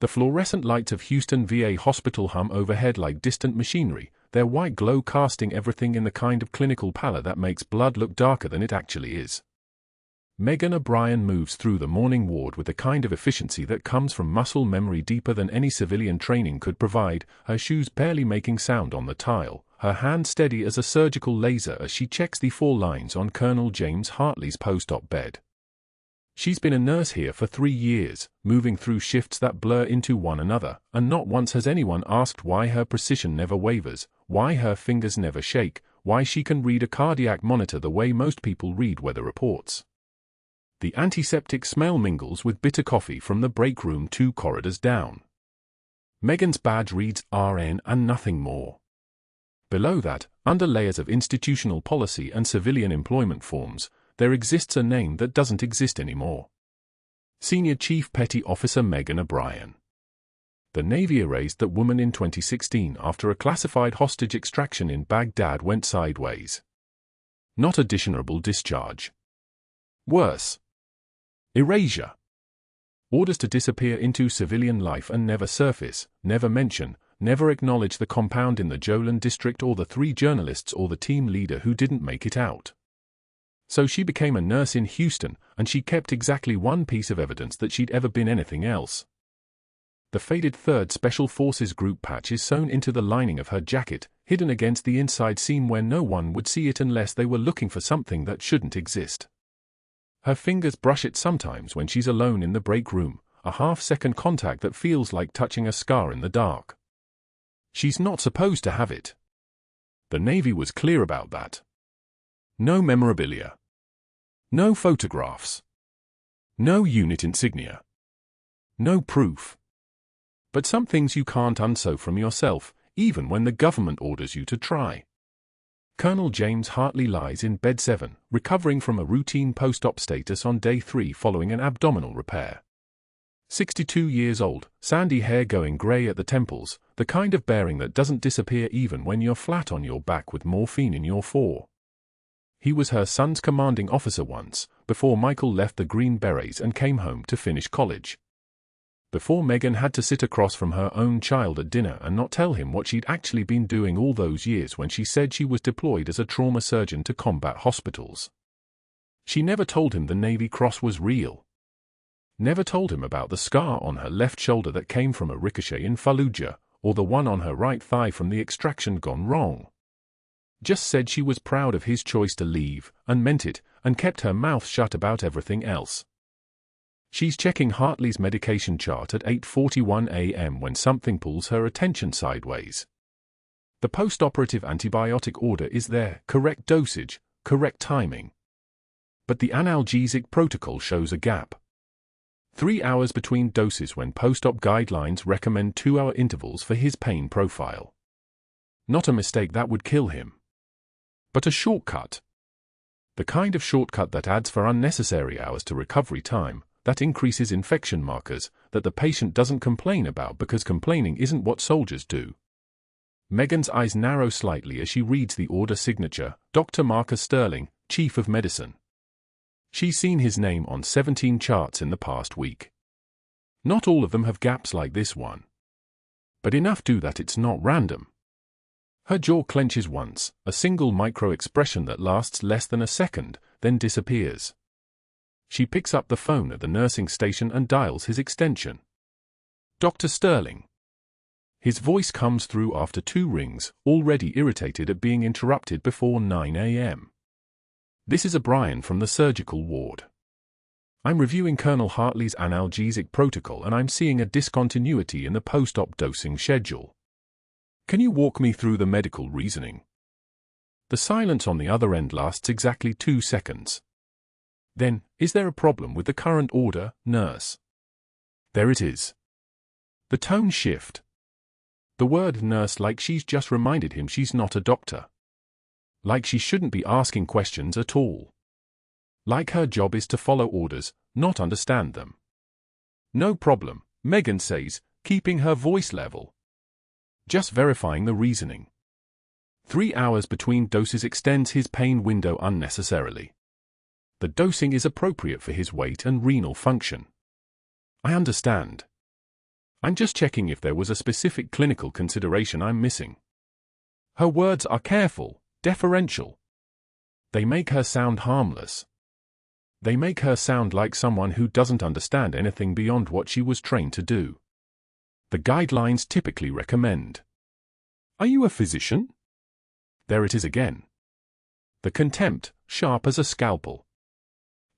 The fluorescent lights of Houston VA Hospital hum overhead like distant machinery, their white glow casting everything in the kind of clinical pallor that makes blood look darker than it actually is. Megan O'Brien moves through the morning ward with the kind of efficiency that comes from muscle memory deeper than any civilian training could provide, her shoes barely making sound on the tile, her hand steady as a surgical laser as she checks the 4 lines on Colonel James Hartley's post-op bed. She's been a nurse here for 3 years, moving through shifts that blur into one another, and not once has anyone asked why her precision never wavers, why her fingers never shake, why she can read a cardiac monitor the way most people read weather reports. The antiseptic smell mingles with bitter coffee from the break room 2 corridors down. Megan's badge reads RN and nothing more. Below that, under layers of institutional policy and civilian employment forms, there exists a name that doesn't exist anymore. Senior Chief Petty Officer Megan O'Brien. The Navy erased that woman in 2016 after a classified hostage extraction in Baghdad went sideways. Not a dishonorable discharge. Worse. Erasure. Orders to disappear into civilian life and never surface, never mention, never acknowledge the compound in the Jolin district or the 3 journalists or the team leader who didn't make it out. So she became a nurse in Houston, and she kept exactly one piece of evidence that she'd ever been anything else. The faded 3rd Special Forces group patch is sewn into the lining of her jacket, hidden against the inside seam where no one would see it unless they were looking for something that shouldn't exist. Her fingers brush it sometimes when she's alone in the break room, a half-second contact that feels like touching a scar in the dark. She's not supposed to have it. The Navy was clear about that. No memorabilia. No photographs. No unit insignia. No proof. But some things you can't unsew from yourself, even when the government orders you to try. Colonel James Hartley lies in bed 7, recovering from a routine post-op status on day 3 following an abdominal repair. 62 years old, sandy hair going grey at the temples, the kind of bearing that doesn't disappear even when you're flat on your back with morphine in your fore. He was her son's commanding officer once, before Michael left the Green Berets and came home to finish college. Before Megan had to sit across from her own child at dinner and not tell him what she'd actually been doing all those years when she said she was deployed as a trauma surgeon to combat hospitals. She never told him the Navy Cross was real. Never told him about the scar on her left shoulder that came from a ricochet in Fallujah, or the one on her right thigh from the extraction gone wrong. Just said she was proud of his choice to leave, and meant it, and kept her mouth shut about everything else. She's checking Hartley's medication chart at 8:41 a.m. when something pulls her attention sideways. The post-operative antibiotic order is there, correct dosage, correct timing. But the analgesic protocol shows a gap. 3 hours between doses when post-op guidelines recommend 2-hour intervals for his pain profile. Not a mistake that would kill him. But a shortcut. The kind of shortcut that adds for unnecessary hours to recovery time, that increases infection markers, that the patient doesn't complain about because complaining isn't what soldiers do. Megan's eyes narrow slightly as she reads the order signature, Dr. Marcus Sterling, Chief of Medicine. She's seen his name on 17 charts in the past week. Not all of them have gaps like this one. But enough do that it's not random. Her jaw clenches once, a single micro-expression that lasts less than a second, then disappears. She picks up the phone at the nursing station and dials his extension. Dr. Sterling. His voice comes through after 2 rings, already irritated at being interrupted before 9 a.m. This is O'Brien from the surgical ward. I'm reviewing Colonel Hartley's analgesic protocol and I'm seeing a discontinuity in the post-op dosing schedule. Can you walk me through the medical reasoning? The silence on the other end lasts exactly 2 seconds. Then, is there a problem with the current order, nurse? There it is. The tone shift. The word nurse like she's just reminded him she's not a doctor. Like she shouldn't be asking questions at all. Like her job is to follow orders, not understand them. No problem, Megan says, keeping her voice level. Just verifying the reasoning. 3 hours between doses extends his pain window unnecessarily. The dosing is appropriate for his weight and renal function. I understand. I'm just checking if there was a specific clinical consideration I'm missing. Her words are careful, deferential. They make her sound harmless. They make her sound like someone who doesn't understand anything beyond what she was trained to do. The guidelines typically recommend. Are you a physician? There it is again. The contempt, sharp as a scalpel.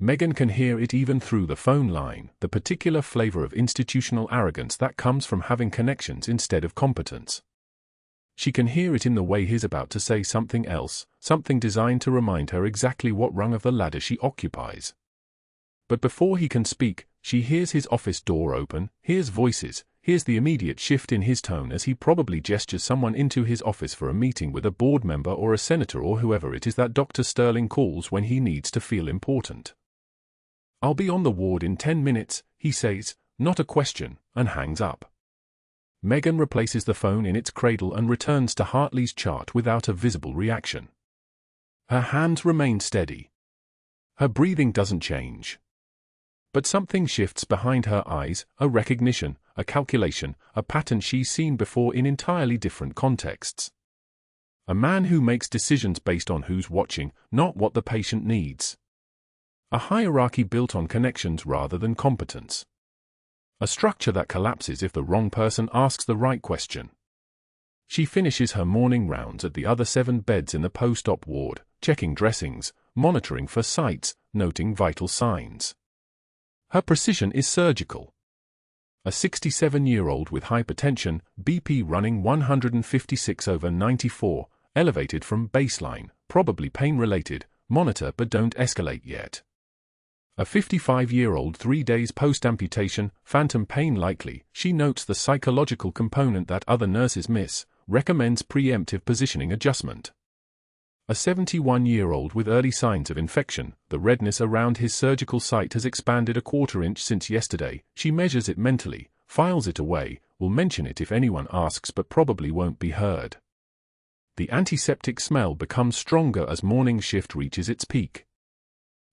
Megan can hear it even through the phone line, the particular flavor of institutional arrogance that comes from having connections instead of competence. She can hear it in the way he's about to say something else, something designed to remind her exactly what rung of the ladder she occupies. But before he can speak, she hears his office door open, hears voices, hears the immediate shift in his tone as he probably gestures someone into his office for a meeting with a board member or a senator or whoever it is that Dr. Sterling calls when he needs to feel important. "I'll be on the ward in 10 minutes, he says, not a question, and hangs up. Megan replaces the phone in its cradle and returns to Hartley's chart without a visible reaction. Her hands remain steady. Her breathing doesn't change. But something shifts behind her eyes, a recognition, a calculation, a pattern she's seen before in entirely different contexts. A man who makes decisions based on who's watching, not what the patient needs. A hierarchy built on connections rather than competence. A structure that collapses if the wrong person asks the right question. She finishes her morning rounds at the other 7 beds in the post-op ward, checking dressings, monitoring for sites, noting vital signs. Her precision is surgical. A 67-year-old with hypertension, BP running 156/94, elevated from baseline, probably pain-related, monitor but don't escalate yet. A 55-year-old 3 days post-amputation, phantom pain likely, she notes the psychological component that other nurses miss, recommends preemptive positioning adjustment. A 71-year-old with early signs of infection, the redness around his surgical site has expanded a 1/4 inch since yesterday, she measures it mentally, files it away, will mention it if anyone asks but probably won't be heard. The antiseptic smell becomes stronger as morning shift reaches its peak.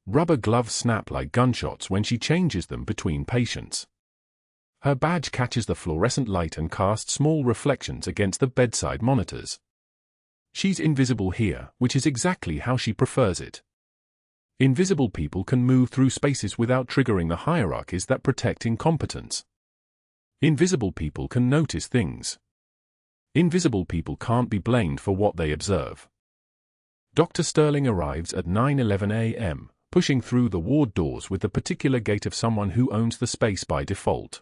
Rubber gloves snap like gunshots when she changes them between patients. Her badge catches the fluorescent light and casts small reflections against the bedside monitors. She's invisible here, which is exactly how she prefers it. Invisible people can move through spaces without triggering the hierarchies that protect incompetence. Invisible people can notice things. Invisible people can't be blamed for what they observe. Dr. Sterling arrives at 9:11 a.m., pushing through the ward doors with the particular gait of someone who owns the space by default.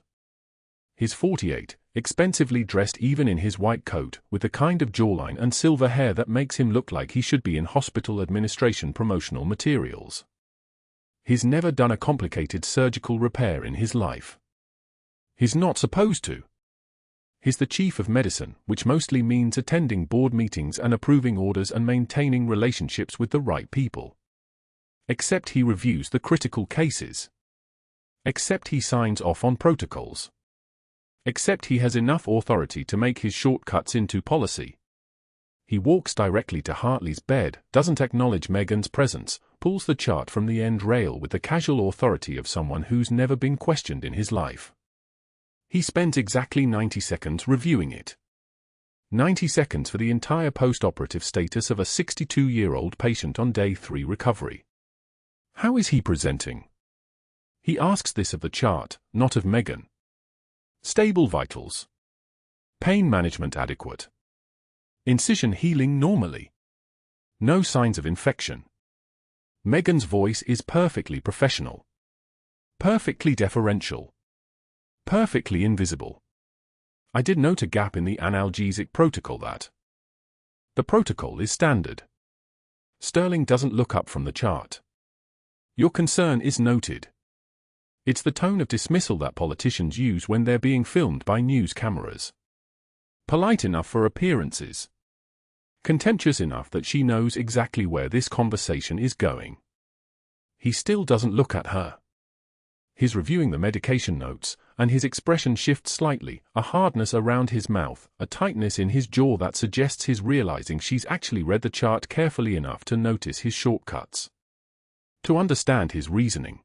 He's 48, expensively dressed even in his white coat, with the kind of jawline and silver hair that makes him look like he should be in hospital administration promotional materials. He's never done a complicated surgical repair in his life. He's not supposed to. He's the chief of medicine, which mostly means attending board meetings and approving orders and maintaining relationships with the right people. Except he reviews the critical cases. Except he signs off on protocols. Except he has enough authority to make his shortcuts into policy. He walks directly to Hartley's bed, doesn't acknowledge Megan's presence, pulls the chart from the end rail with the casual authority of someone who's never been questioned in his life. He spends exactly 90 seconds reviewing it. 90 seconds for the entire post-operative status of a 62-year-old patient on day 3 recovery. How is he presenting? He asks this of the chart, not of Megan. Stable vitals. Pain management adequate. Incision healing normally. No signs of infection. Megan's voice is perfectly professional. Perfectly deferential. Perfectly invisible. I did note a gap in the analgesic protocol that. The protocol is standard. Sterling doesn't look up from the chart. Your concern is noted. It's the tone of dismissal that politicians use when they're being filmed by news cameras. Polite enough for appearances. Contemptuous enough that she knows exactly where this conversation is going. He still doesn't look at her. He's reviewing the medication notes, and his expression shifts slightly, a hardness around his mouth, a tightness in his jaw that suggests he's realizing she's actually read the chart carefully enough to notice his shortcuts. To understand his reasoning.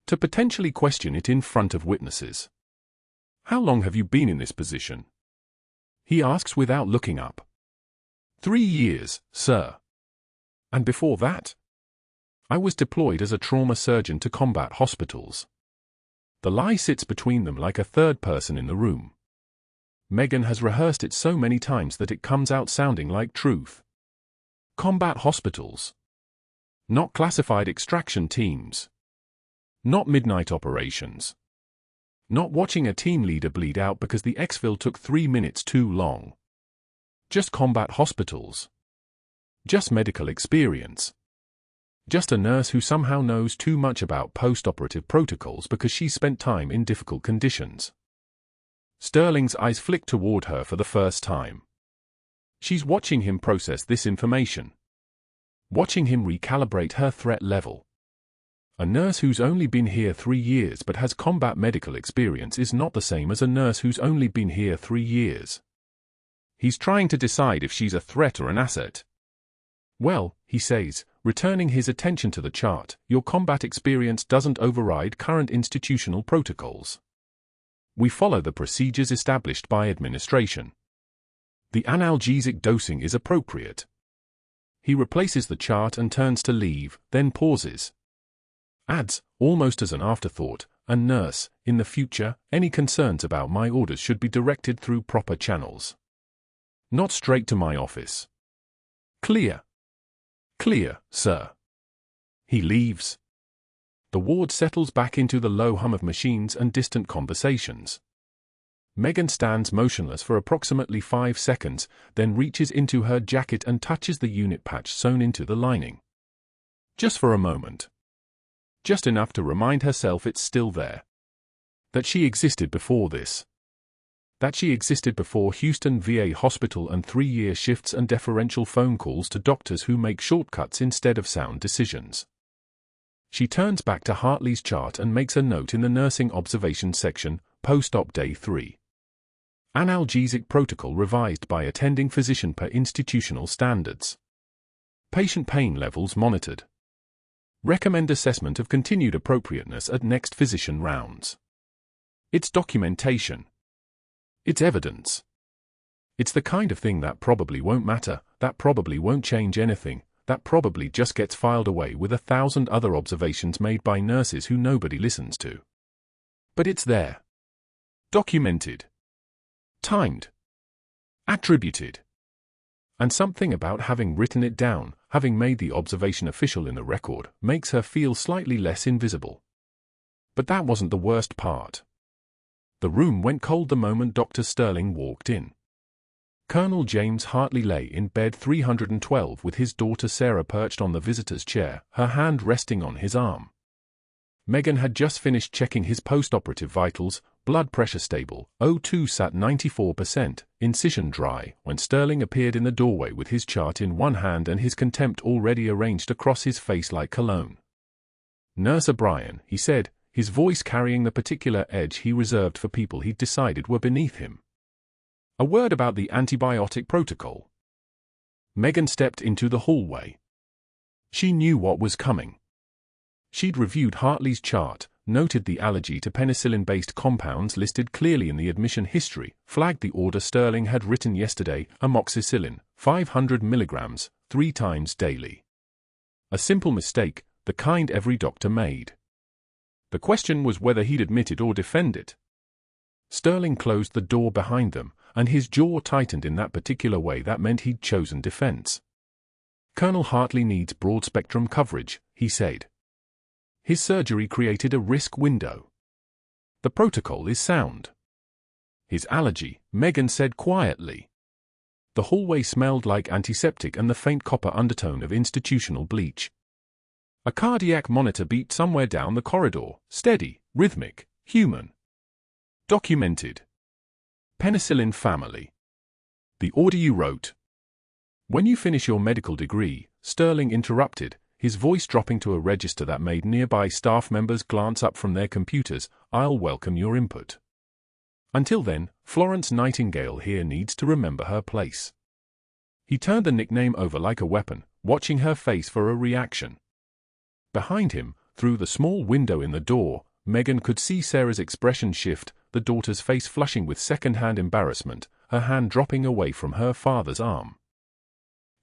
To potentially question it in front of witnesses. How long have you been in this position? He asks without looking up. 3 years, sir. And before that? I was deployed as a trauma surgeon to combat hospitals. The lie sits between them like a third person in the room. Megan has rehearsed it so many times that it comes out sounding like truth. Combat hospitals. Not classified extraction teams. Not midnight operations. Not watching a team leader bleed out because the exfil took 3 minutes too long. Just combat hospitals. Just medical experience. Just a nurse who somehow knows too much about post-operative protocols because she spent time in difficult conditions. Sterling's eyes flick toward her for the first time. She's watching him process this information. Watching him recalibrate her threat level. A nurse who's only been here 3 years but has combat medical experience is not the same as a nurse who's only been here 3 years. He's trying to decide if she's a threat or an asset. Well, he says, returning his attention to the chart, your combat experience doesn't override current institutional protocols. We follow the procedures established by administration. The analgesic dosing is appropriate. He replaces the chart and turns to leave, then pauses. Adds, almost as an afterthought, and nurse, in the future, any concerns about my orders should be directed through proper channels. Not straight to my office. Clear. Clear, sir. He leaves. The ward settles back into the low hum of machines and distant conversations. Megan stands motionless for approximately 5 seconds, then reaches into her jacket and touches the unit patch sewn into the lining. Just for a moment. Just enough to remind herself it's still there. That she existed before this. That she existed before Houston VA Hospital and 3-year shifts and deferential phone calls to doctors who make shortcuts instead of sound decisions. She turns back to Hartley's chart and makes a note in the nursing observation section, post-op day 3. Analgesic protocol revised by attending physician per institutional standards. Patient pain levels monitored. Recommend assessment of continued appropriateness at next physician rounds. It's documentation. It's evidence. It's the kind of thing that probably won't matter, that probably won't change anything, that probably just gets filed away with 1,000 other observations made by nurses who nobody listens to. But it's there. Documented. Timed. Attributed. And something about having written it down, having made the observation official in the record, makes her feel slightly less invisible. But that wasn't the worst part. The room went cold the moment Dr. Sterling walked in. Colonel James Hartley lay in bed 312 with his daughter Sarah perched on the visitor's chair, her hand resting on his arm. Megan had just finished checking his post-operative vitals, blood pressure stable, O2 sat 94%, incision dry, when Sterling appeared in the doorway with his chart in one hand and his contempt already arranged across his face like cologne. "Nurse O'Brien," he said, his voice carrying the particular edge he reserved for people he'd decided were beneath him. "A word about the antibiotic protocol." Megan stepped into the hallway. She knew what was coming. She'd reviewed Hartley's chart, noted the allergy to penicillin-based compounds listed clearly in the admission history, flagged the order Sterling had written yesterday, amoxicillin, 500 milligrams, 3 times daily. A simple mistake, the kind every doctor made. The question was whether he'd admit it or defend it. Sterling closed the door behind them, and his jaw tightened in that particular way that meant he'd chosen defense. "Colonel Hartley needs broad-spectrum coverage," he said. "His surgery created a risk window. The protocol is sound." "His allergy," Megan said quietly. The hallway smelled like antiseptic and the faint copper undertone of institutional bleach. A cardiac monitor beat somewhere down the corridor, steady, rhythmic, human. Documented. Penicillin family. "The order you wrote." "When you finish your medical degree," Sterling interrupted, his voice dropping to a register that made nearby staff members glance up from their computers, "I'll welcome your input. Until then, Florence Nightingale here needs to remember her place." He turned the nickname over like a weapon, watching her face for a reaction. Behind him, through the small window in the door, Megan could see Sarah's expression shift, the daughter's face flushing with second-hand embarrassment, her hand dropping away from her father's arm.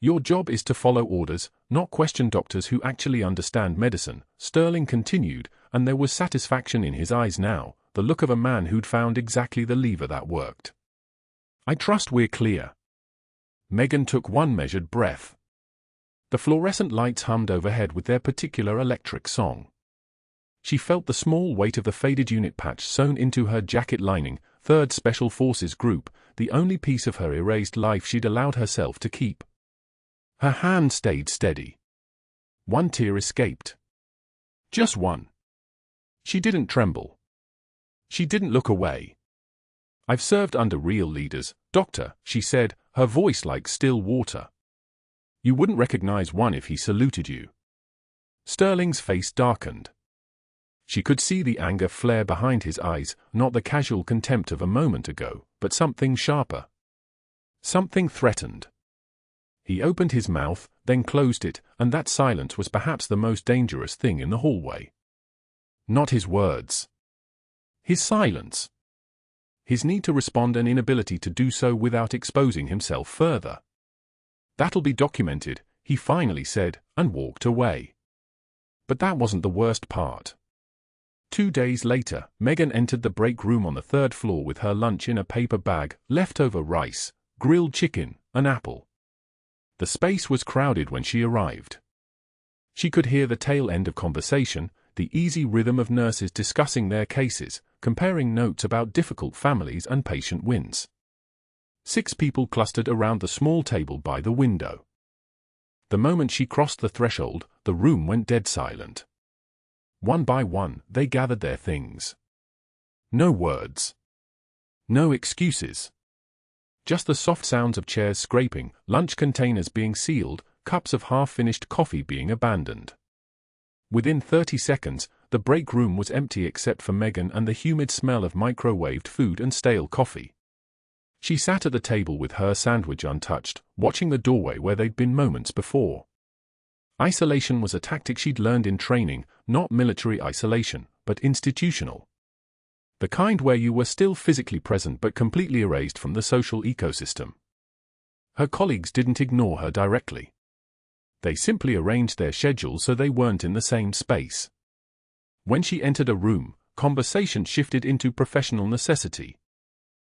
"Your job is to follow orders, not question doctors who actually understand medicine," Sterling continued, and there was satisfaction in his eyes now, the look of a man who'd found exactly the lever that worked. "I trust we're clear." Megan took one measured breath. The fluorescent lights hummed overhead with their particular electric song. She felt the small weight of the faded unit patch sewn into her jacket lining, 3rd Special Forces Group, the only piece of her erased life she'd allowed herself to keep. Her hand stayed steady. One tear escaped. Just one. She didn't tremble. She didn't look away. "I've served under real leaders, Doctor," she said, her voice like still water. "You wouldn't recognize one if he saluted you." Sterling's face darkened. She could see the anger flare behind his eyes, not the casual contempt of a moment ago, but something sharper. Something threatened. He opened his mouth, then closed it, and that silence was perhaps the most dangerous thing in the hallway. Not his words. His silence. His need to respond and inability to do so without exposing himself further. "That'll be documented," he finally said, and walked away. But that wasn't the worst part. 2 days later, Megan entered the break room on the 3rd floor with her lunch in a paper bag, leftover rice, grilled chicken, an apple. The space was crowded when she arrived. She could hear the tail end of conversation, the easy rhythm of nurses discussing their cases, comparing notes about difficult families and patient wins. 6 people clustered around the small table by the window. The moment she crossed the threshold, the room went dead silent. One by one, they gathered their things. No words. No excuses. Just the soft sounds of chairs scraping, lunch containers being sealed, cups of half-finished coffee being abandoned. Within 30 seconds, the break room was empty except for Megan and the humid smell of microwaved food and stale coffee. She sat at the table with her sandwich untouched, watching the doorway where they'd been moments before. Isolation was a tactic she'd learned in training, not military isolation, but institutional. The kind where you were still physically present but completely erased from the social ecosystem. Her colleagues didn't ignore her directly. They simply arranged their schedules so they weren't in the same space. When she entered a room, conversation shifted into professional necessity.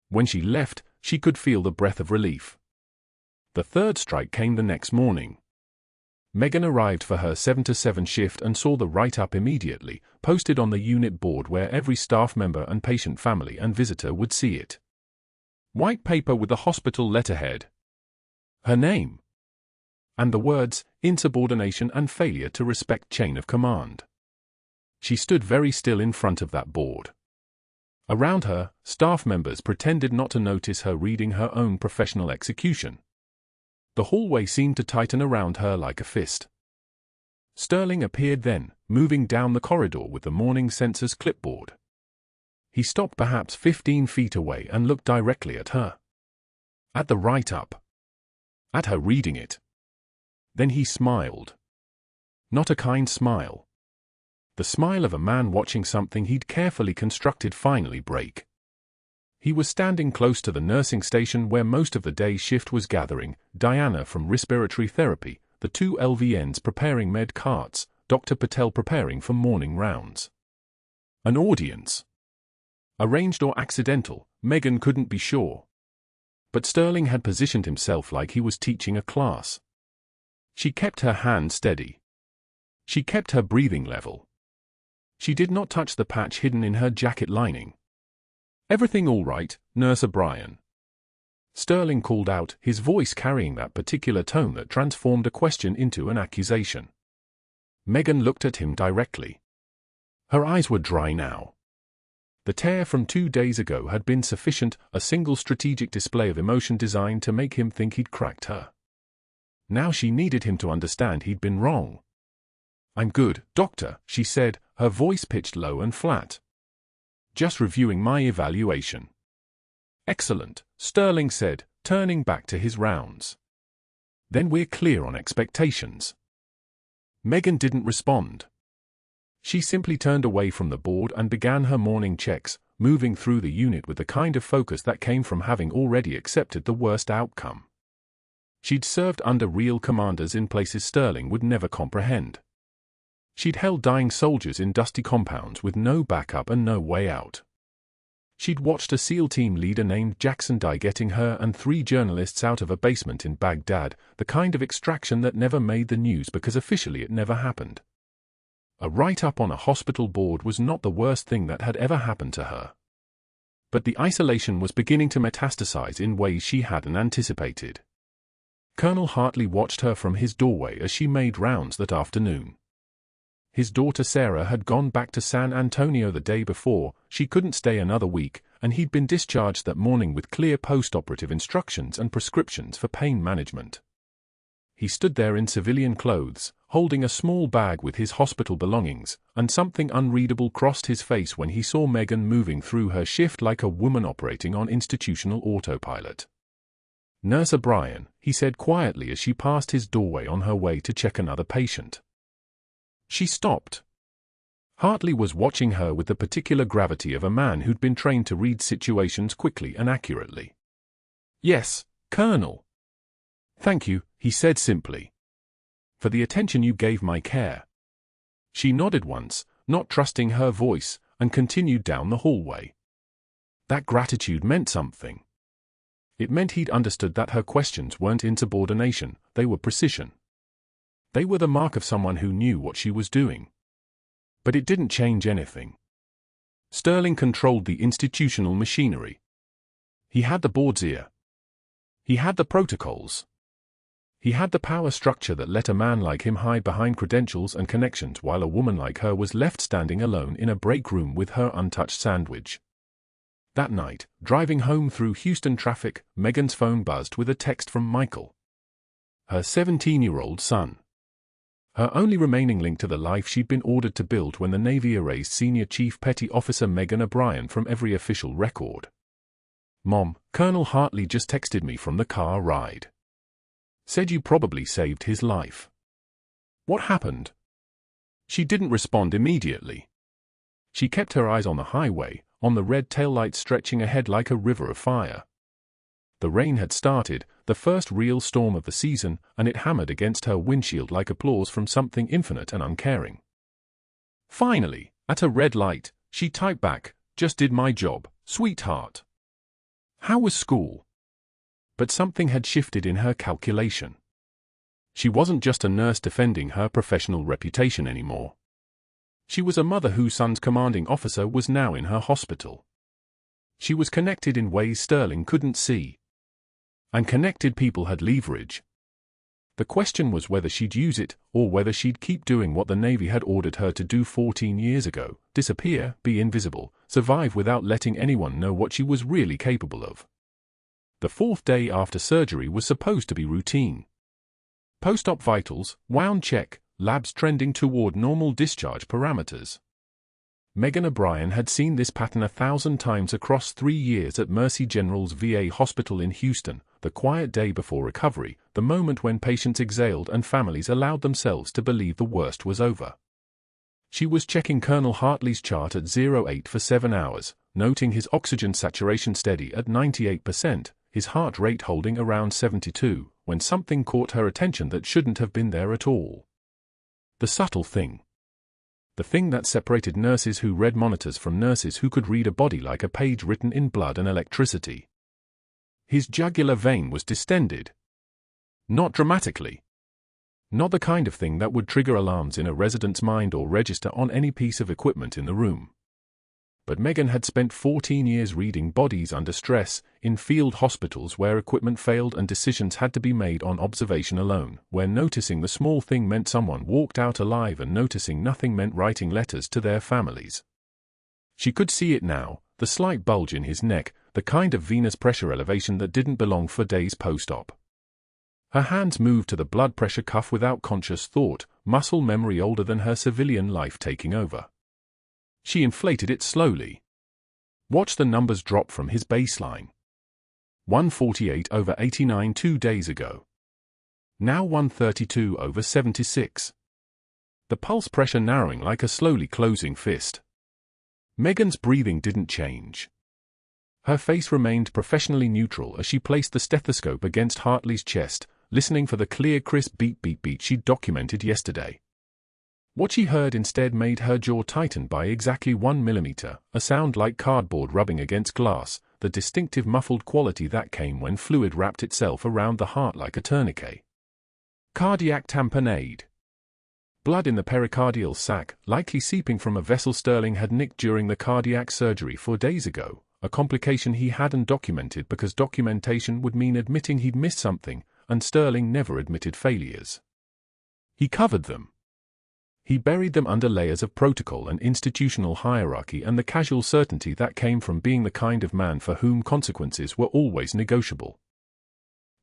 When she left, she could feel the breath of relief. The 3rd strike came the next morning. Megan arrived for her 7 to 7 shift and saw the write-up immediately, posted on the unit board where every staff member and patient family and visitor would see it. White paper with the hospital letterhead. Her name. And the words, insubordination and failure to respect chain of command. She stood very still in front of that board. Around her, staff members pretended not to notice her reading her own professional execution. The hallway seemed to tighten around her like a fist. Sterling appeared then, moving down the corridor with the morning census clipboard. He stopped perhaps 15 feet away and looked directly at her. At the write-up. At her reading it. Then he smiled. Not a kind smile. The smile of a man watching something he'd carefully constructed finally break. He was standing close to the nursing station where most of the day shift was gathering, Diana from respiratory therapy, the 2 LVNs preparing med carts, Dr. Patel preparing for morning rounds. An audience. Arranged or accidental, Megan couldn't be sure. But Sterling had positioned himself like he was teaching a class. She kept her hand steady. She kept her breathing level. She did not touch the patch hidden in her jacket lining. "Everything all right, Nurse O'Brien?" Sterling called out, his voice carrying that particular tone that transformed a question into an accusation. Megan looked at him directly. Her eyes were dry now. The tear from 2 days ago had been sufficient, a single strategic display of emotion designed to make him think he'd cracked her. Now she needed him to understand he'd been wrong. "I'm good, Doctor," she said, her voice pitched low and flat. "Just reviewing my evaluation." "Excellent," Sterling said, turning back to his rounds. "Then we're clear on expectations." Megan didn't respond. She simply turned away from the board and began her morning checks, moving through the unit with the kind of focus that came from having already accepted the worst outcome. She'd served under real commanders in places Sterling would never comprehend. She'd held dying soldiers in dusty compounds with no backup and no way out. She'd watched a SEAL team leader named Jackson die, getting her and 3 journalists out of a basement in Baghdad, the kind of extraction that never made the news because officially it never happened. A write-up on a hospital board was not the worst thing that had ever happened to her. But the isolation was beginning to metastasize in ways she hadn't anticipated. Colonel Hartley watched her from his doorway as she made rounds that afternoon. His daughter Sarah had gone back to San Antonio the day before, she couldn't stay another week, and he'd been discharged that morning with clear post-operative instructions and prescriptions for pain management. He stood there in civilian clothes, holding a small bag with his hospital belongings, and something unreadable crossed his face when he saw Megan moving through her shift like a woman operating on institutional autopilot. "Nurse O'Brien," he said quietly as she passed his doorway on her way to check another patient. She stopped. Hartley was watching her with the particular gravity of a man who'd been trained to read situations quickly and accurately. "Yes, Colonel." "Thank you," he said simply, "for the attention you gave my care." She nodded once, not trusting her voice, and continued down the hallway. That gratitude meant something. It meant he'd understood that her questions weren't insubordination, they were precision. They were the mark of someone who knew what she was doing. But it didn't change anything. Sterling controlled the institutional machinery. He had the board's ear. He had the protocols. He had the power structure that let a man like him hide behind credentials and connections while a woman like her was left standing alone in a break room with her untouched sandwich. That night, driving home through Houston traffic, Megan's phone buzzed with a text from Michael. Her 17-year-old son. Her only remaining link to the life she'd been ordered to build when the Navy erased Senior Chief Petty Officer Megan O'Brien from every official record. "Mom, Colonel Hartley just texted me from the car ride. Said you probably saved his life." "What happened?" She didn't respond immediately. She kept her eyes on the highway, on the red taillights stretching ahead like a river of fire. The rain had started, the first real storm of the season, and it hammered against her windshield like applause from something infinite and uncaring. Finally, at a red light, she typed back, "Just did my job, sweetheart. How was school?" But something had shifted in her calculation. She wasn't just a nurse defending her professional reputation anymore. She was a mother whose son's commanding officer was now in her hospital. She was connected in ways Sterling couldn't see. And connected people had leverage. The question was whether she'd use it, or whether she'd keep doing what the Navy had ordered her to do 14 years ago, disappear, be invisible, survive without letting anyone know what she was really capable of. The 4th day after surgery was supposed to be routine. Post-op vitals, wound check, labs trending toward normal discharge parameters. Megan O'Brien had seen this pattern 1,000 times across 3 years at Mercy General's VA hospital in Houston, the quiet day before recovery, the moment when patients exhaled and families allowed themselves to believe the worst was over. She was checking Colonel Hartley's chart at 08 for 7 hours, noting his oxygen saturation steady at 98%, his heart rate holding around 72, when something caught her attention that shouldn't have been there at all. The subtle thing. The thing that separated nurses who read monitors from nurses who could read a body like a page written in blood and electricity. His jugular vein was distended. Not dramatically. Not the kind of thing that would trigger alarms in a resident's mind or register on any piece of equipment in the room. But Megan had spent 14 years reading bodies under stress, in field hospitals where equipment failed and decisions had to be made on observation alone, where noticing the small thing meant someone walked out alive and noticing nothing meant writing letters to their families. She could see it now, the slight bulge in his neck, the kind of venous pressure elevation that didn't belong for days post-op. Her hands moved to the blood pressure cuff without conscious thought, muscle memory older than her civilian life taking over. She inflated it slowly. Watch the numbers drop from his baseline. 148/89 2 days ago. Now 132/76. The pulse pressure narrowing like a slowly closing fist. Megan's breathing didn't change. Her face remained professionally neutral as she placed the stethoscope against Hartley's chest, listening for the clear, crisp beat beat beat she'd documented yesterday. What she heard instead made her jaw tighten by exactly 1 millimeter, a sound like cardboard rubbing against glass, the distinctive muffled quality that came when fluid wrapped itself around the heart like a tourniquet. Cardiac tamponade. Blood in the pericardial sac, likely seeping from a vessel Sterling had nicked during the cardiac surgery 4 days ago, a complication he hadn't documented because documentation would mean admitting he'd missed something, and Sterling never admitted failures. He covered them. He buried them under layers of protocol and institutional hierarchy and the casual certainty that came from being the kind of man for whom consequences were always negotiable.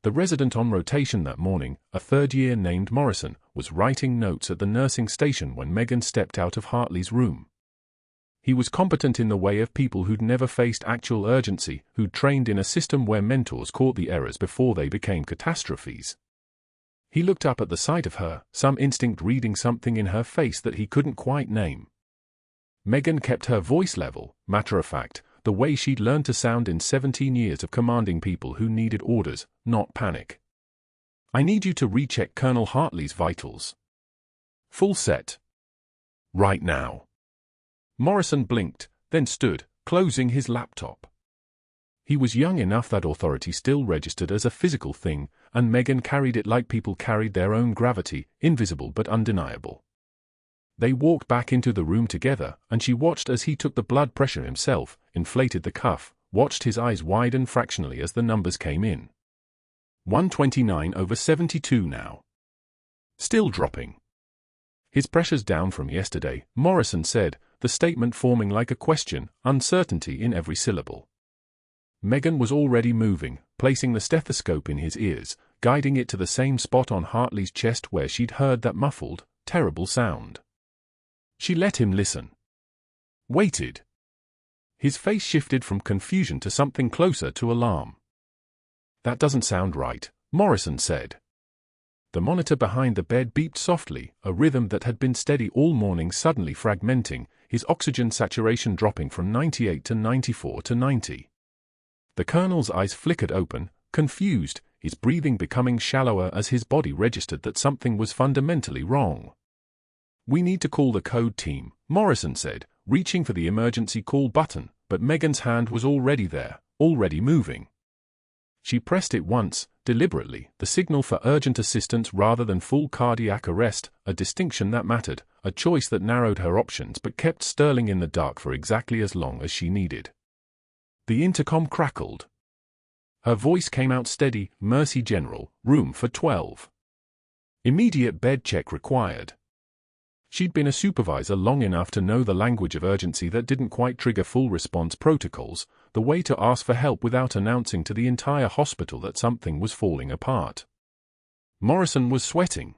The resident on rotation that morning, a third-year named Morrison, was writing notes at the nursing station when Megan stepped out of Hartley's room. He was competent in the way of people who'd never faced actual urgency, who'd trained in a system where mentors caught the errors before they became catastrophes. He looked up at the sight of her, some instinct reading something in her face that he couldn't quite name. Megan kept her voice level, matter-of-fact, the way she'd learned to sound in 17 years of commanding people who needed orders, not panic. "I need you to recheck Colonel Hartley's vitals. Full set. Right now." Morrison blinked, then stood, closing his laptop. He was young enough that authority still registered as a physical thing, and Megan carried it like people carried their own gravity, invisible but undeniable. They walked back into the room together, and she watched as he took the blood pressure himself, inflated the cuff, watched his eyes widen fractionally as the numbers came in. 129/72 now. Still dropping. His pressure's down from yesterday, Morrison said, the statement forming like a question, uncertainty in every syllable. Megan was already moving, placing the stethoscope in his ears, guiding it to the same spot on Hartley's chest where she'd heard that muffled, terrible sound. She let him listen. Waited. His face shifted from confusion to something closer to alarm. "That doesn't sound right," Morrison said. The monitor behind the bed beeped softly, a rhythm that had been steady all morning suddenly fragmenting, his oxygen saturation dropping from 98 to 94 to 90. The colonel's eyes flickered open, confused, his breathing becoming shallower as his body registered that something was fundamentally wrong. "We need to call the code team," Morrison said, reaching for the emergency call button, but Megan's hand was already there, already moving. She pressed it once, deliberately, the signal for urgent assistance rather than full cardiac arrest, a distinction that mattered, a choice that narrowed her options but kept Sterling in the dark for exactly as long as she needed. The intercom crackled. Her voice came out steady, "Mercy General, room for 12. Immediate bed check required." She'd been a supervisor long enough to know the language of urgency that didn't quite trigger full response protocols, the way to ask for help without announcing to the entire hospital that something was falling apart. Morrison was sweating.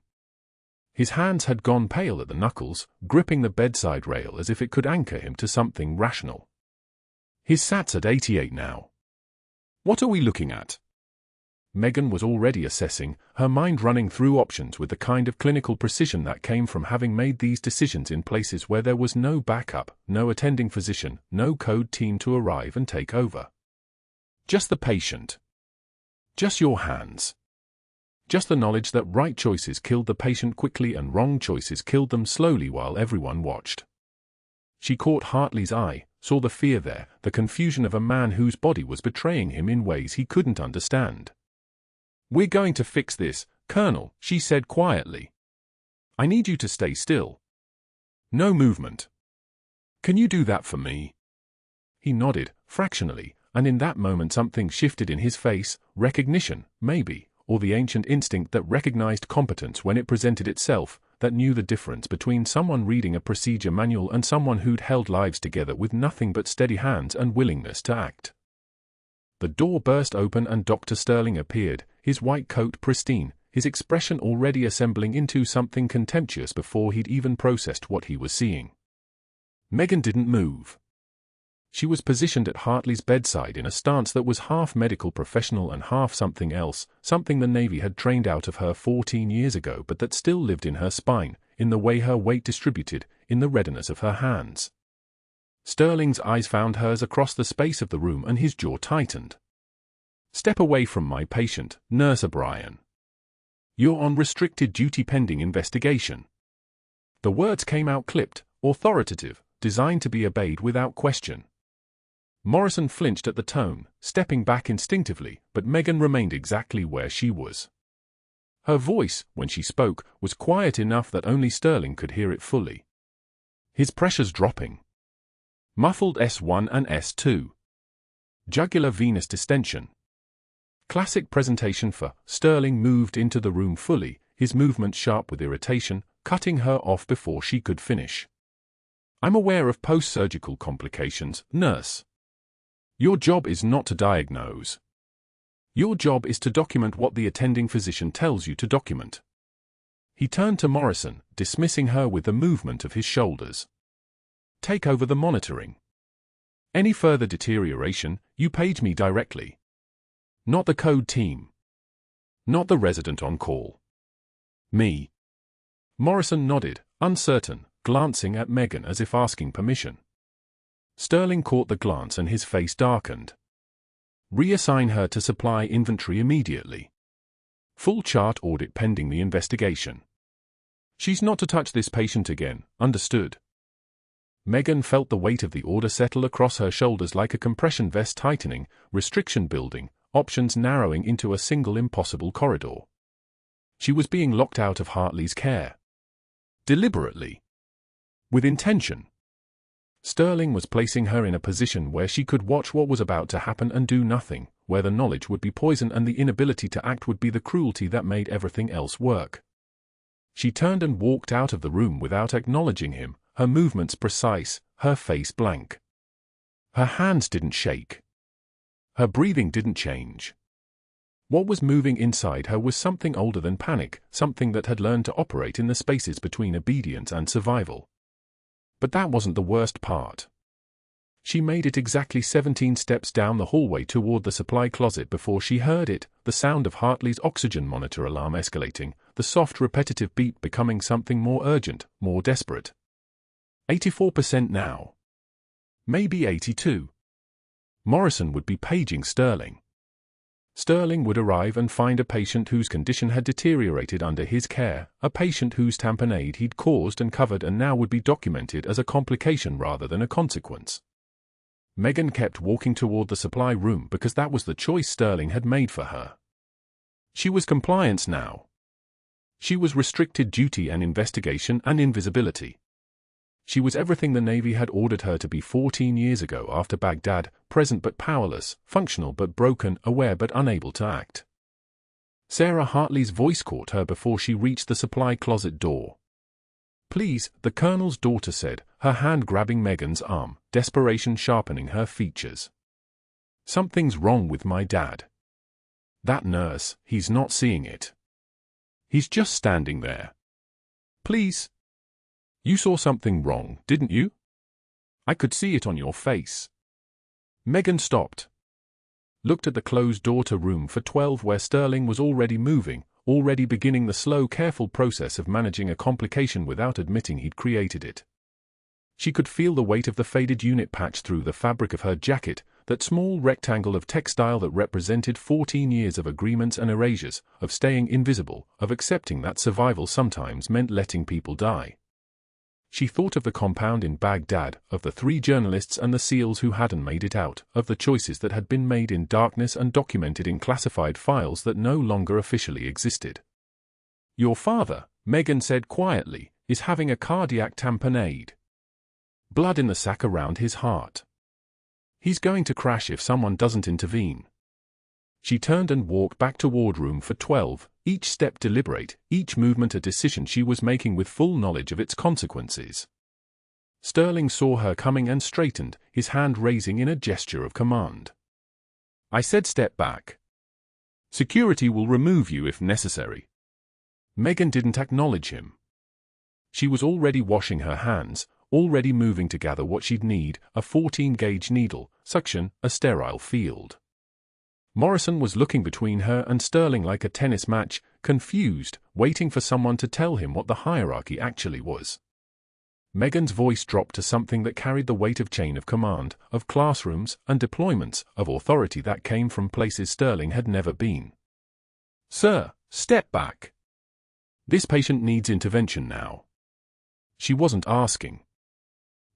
His hands had gone pale at the knuckles, gripping the bedside rail as if it could anchor him to something rational. His SAT's at 88 now. "What are we looking at?" Megan was already assessing, her mind running through options with the kind of clinical precision that came from having made these decisions in places where there was no backup, no attending physician, no code team to arrive and take over. Just the patient. Just your hands. Just the knowledge that right choices killed the patient quickly and wrong choices killed them slowly while everyone watched. She caught Hartley's eye, saw the fear there, the confusion of a man whose body was betraying him in ways he couldn't understand. "We're going to fix this, Colonel," she said quietly. "I need you to stay still. No movement. Can you do that for me?" He nodded, fractionally, and in that moment something shifted in his face, recognition, maybe, or the ancient instinct that recognized competence when it presented itself, that knew the difference between someone reading a procedure manual and someone who'd held lives together with nothing but steady hands and willingness to act. The door burst open and Dr. Sterling appeared, his white coat pristine, his expression already assembling into something contemptuous before he'd even processed what he was seeing. Megan didn't move. She was positioned at Hartley's bedside in a stance that was half medical professional and half something else, something the Navy had trained out of her 14 years ago but that still lived in her spine, in the way her weight distributed, in the readiness of her hands. Sterling's eyes found hers across the space of the room and his jaw tightened. "Step away from my patient, Nurse O'Brien. You're on restricted duty pending investigation." The words came out clipped, authoritative, designed to be obeyed without question. Morrison flinched at the tone, stepping back instinctively, but Megan remained exactly where she was. Her voice, when she spoke, was quiet enough that only Sterling could hear it fully. His pressures dropping. Muffled S1 and S2. Jugular venous distension. Classic presentation for. Sterling moved into the room fully, his movement sharp with irritation, cutting her off before she could finish. "I'm aware of post-surgical complications, nurse. Your job is not to diagnose. Your job is to document what the attending physician tells you to document." He turned to Morrison, dismissing her with a movement of his shoulders. "Take over the monitoring. Any further deterioration, you page me directly. Not the code team. Not the resident on call. Me." Morrison nodded, uncertain, glancing at Megan as if asking permission. Sterling caught the glance and his face darkened. "Reassign her to supply inventory immediately. Full chart audit pending the investigation. She's not to touch this patient again, understood?" Megan felt the weight of the order settle across her shoulders like a compression vest tightening, restriction building, options narrowing into a single impossible corridor. She was being locked out of Hartley's care. Deliberately. With intention. Sterling was placing her in a position where she could watch what was about to happen and do nothing, where the knowledge would be poison and the inability to act would be the cruelty that made everything else work. She turned and walked out of the room without acknowledging him, her movements precise, her face blank. Her hands didn't shake. Her breathing didn't change. What was moving inside her was something older than panic, something that had learned to operate in the spaces between obedience and survival. But that wasn't the worst part. She made it exactly 17 steps down the hallway toward the supply closet before she heard it, the sound of Hartley's oxygen monitor alarm escalating, the soft repetitive beep becoming something more urgent, more desperate. 84% now. Maybe 82. Morrison would be paging Sterling. Sterling would arrive and find a patient whose condition had deteriorated under his care, a patient whose tamponade he'd caused and covered and now would be documented as a complication rather than a consequence. Megan kept walking toward the supply room because that was the choice Sterling had made for her. She was compliance now. She was restricted duty and investigation and invisibility. She was everything the Navy had ordered her to be 14 years ago after Baghdad, present but powerless, functional but broken, aware but unable to act. Sarah Hartley's voice caught her before she reached the supply closet door. "Please," the Colonel's daughter said, her hand grabbing Megan's arm, desperation sharpening her features. "Something's wrong with my dad. That nurse, he's not seeing it. He's just standing there. Please. You saw something wrong, didn't you? I could see it on your face." Megan stopped. Looked at the closed door to room for 12 where Sterling was already moving, already beginning the slow, careful process of managing a complication without admitting he'd created it. She could feel the weight of the faded unit patch through the fabric of her jacket, that small rectangle of textile that represented 14 years of agreements and erasures, of staying invisible, of accepting that survival sometimes meant letting people die. She thought of the compound in Baghdad, of the 3 journalists and the SEALs who hadn't made it out, of the choices that had been made in darkness and documented in classified files that no longer officially existed. "Your father," Megan said quietly, "is having a cardiac tamponade. Blood in the sac around his heart. He's going to crash if someone doesn't intervene." She turned and walked back toward room for 12, each step deliberate, each movement a decision she was making with full knowledge of its consequences. Sterling saw her coming and straightened, his hand raising in a gesture of command. "I said step back. Security will remove you if necessary." Megan didn't acknowledge him. She was already washing her hands, already moving to gather what she'd need, a 14-gauge needle, suction, a sterile field. Morrison was looking between her and Sterling like a tennis match, confused, waiting for someone to tell him what the hierarchy actually was. Megan's voice dropped to something that carried the weight of chain of command, of classrooms and deployments, of authority that came from places Sterling had never been. "Sir, step back. This patient needs intervention now." She wasn't asking.